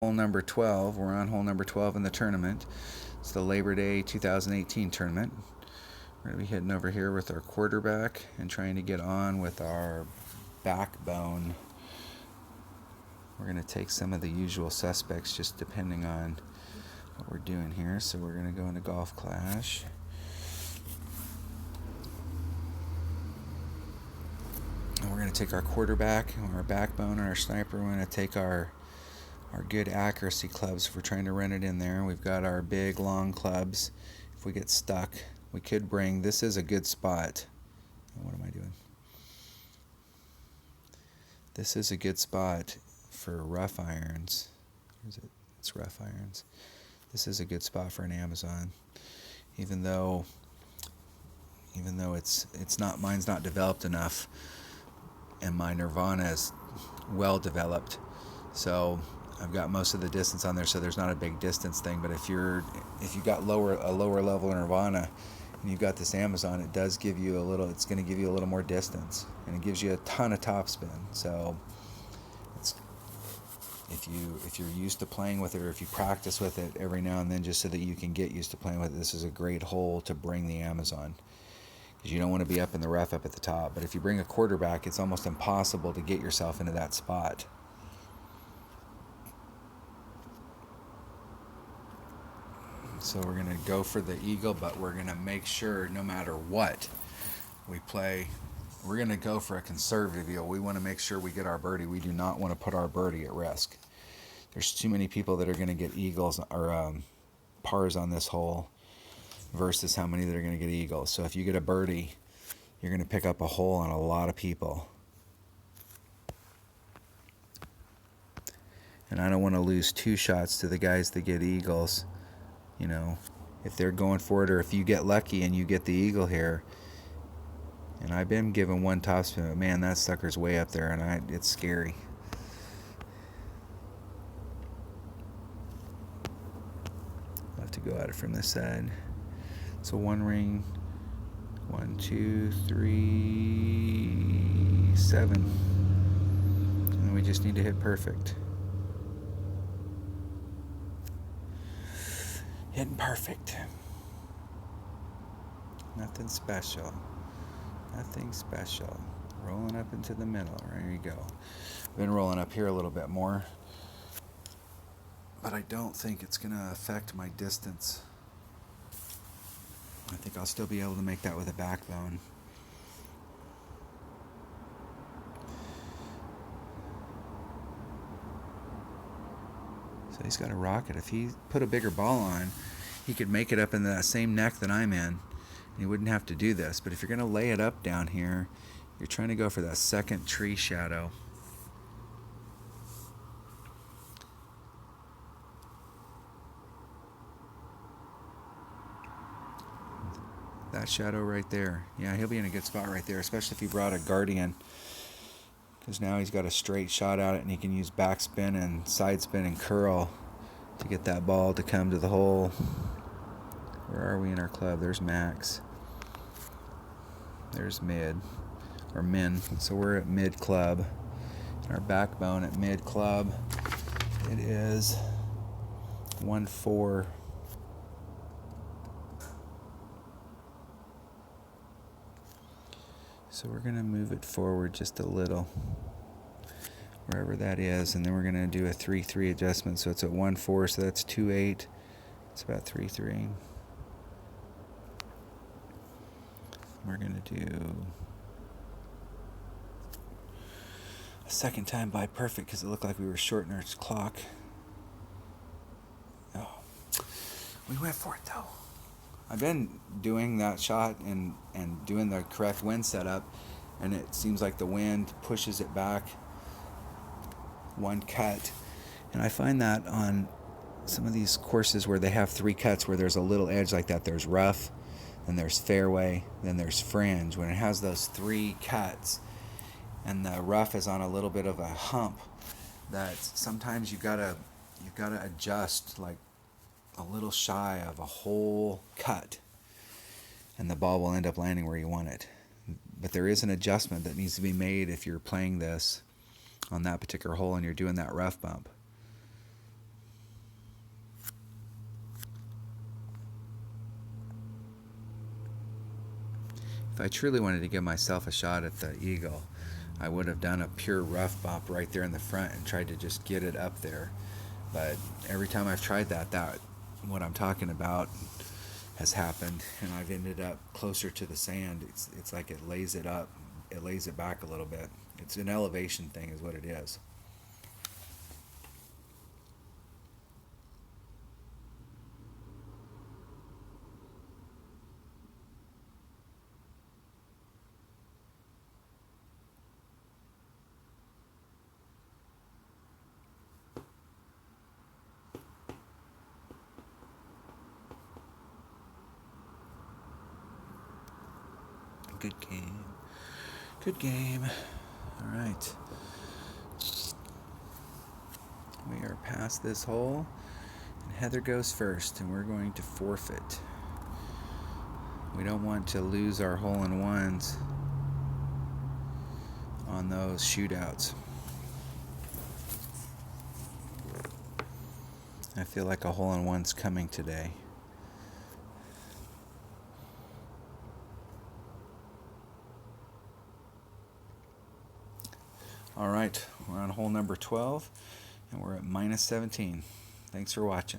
Hole number 12. We're on hole number 12 in the tournament. It's the Labor Day 2018 tournament. We're going to be hitting over here with our quarterback and trying to get on with our backbone. We're going to take some of the usual suspects just depending on what we're doing here. So we're going to go into Golf Clash. And we're going to take our quarterback, our backbone, and our sniper. We're going to take our good accuracy clubs if we're trying to run it in there. We've got our big long clubs. If we get stuck, we could bring, this is a good spot. What am I doing? This is a good spot for rough irons. Where is it? It's rough irons. This is a good spot for an Amazon. Even though it's not, mine's not developed enough, and my Nirvana is well developed. So I've got most of the distance on there, so there's not a big distance thing. But if you got a lower level Nirvana and you've got this Amazon, it does give you a little. It's going to give you a little more distance, and it gives you a ton of topspin. So it's, if you're used to playing with it, or if you practice with it every now and then, just so that you can get used to playing with it, this is a great hole to bring the Amazon. Because you don't want to be up in the rough up at the top. But if you bring a quarterback, it's almost impossible to get yourself into that spot. So we're going to go for the eagle, but we're going to make sure no matter what we play, we're going to go for a conservative eagle. We want to make sure we get our birdie. We do not want to put our birdie at risk. There's too many people that are going to get eagles or pars on this hole versus how many that are going to get eagles. So if you get a birdie, you're going to pick up a hole on a lot of people. And I don't want to lose two shots to the guys that get eagles. You know, if they're going for it, or if you get lucky and you get the eagle here. And I've been given one topspin, but man, that sucker's way up there, and it's scary. I'll have to go at it from this side. So one ring, 1, 2, 3, 7. And we just need to hit perfect. Hitting perfect. Nothing special. Nothing special. Rolling up into the middle. There you go. Been rolling up here a little bit more. But I don't think it's going to affect my distance. I think I'll still be able to make that with a backbone. So he's got a rocket. If he put a bigger ball on, he could make it up in that same neck that I'm in. And he wouldn't have to do this. But if you're going to lay it up down here, you're trying to go for that second tree shadow. That shadow right there. Yeah, he'll be in a good spot right there, especially if he brought a Guardian. Because now he's got a straight shot at it, and he can use backspin and side spin and curl to get that ball to come to the hole. Where are we in our club? There's max. There's mid, or min. So we're at mid club. Our backbone at mid club, it is 1-4. So we're going to move it forward just a little, wherever that is, and then we're going to do a 3-3 adjustment. So it's at 1-4, so that's 2-8. It's about 3-3. We're going to do a second time by perfect because it looked like we were shorting our clock. Oh, we went for it though. I've been doing that shot and doing the correct wind setup, and it seems like the wind pushes it back one cut. And I find that on some of these courses where they have 3 cuts where there's a little edge like that, there's rough, then there's fairway, then there's fringe. When it has those 3 cuts and the rough is on a little bit of a hump, that sometimes you've got to adjust like a little shy of a whole cut, and the ball will end up landing where you want it. But there is an adjustment that needs to be made if you're playing this on that particular hole and you're doing that rough bump. if I truly wanted to give myself a shot at the eagle, I would have done a pure rough bump right there in the front and tried to just get it up there. But every time I've tried that what I'm talking about has happened, and I've ended up closer to the sand. It's like it lays it up, it lays it back a little bit. It's an elevation thing, is what it is. Good game. Good game. All right. We are past this hole, and Heather goes first, and we're going to forfeit. We don't want to lose our hole-in-ones on those shootouts. I feel like a hole-in-one's coming today. All right, we're on hole number 12, and we're at minus 17. Thanks for watching.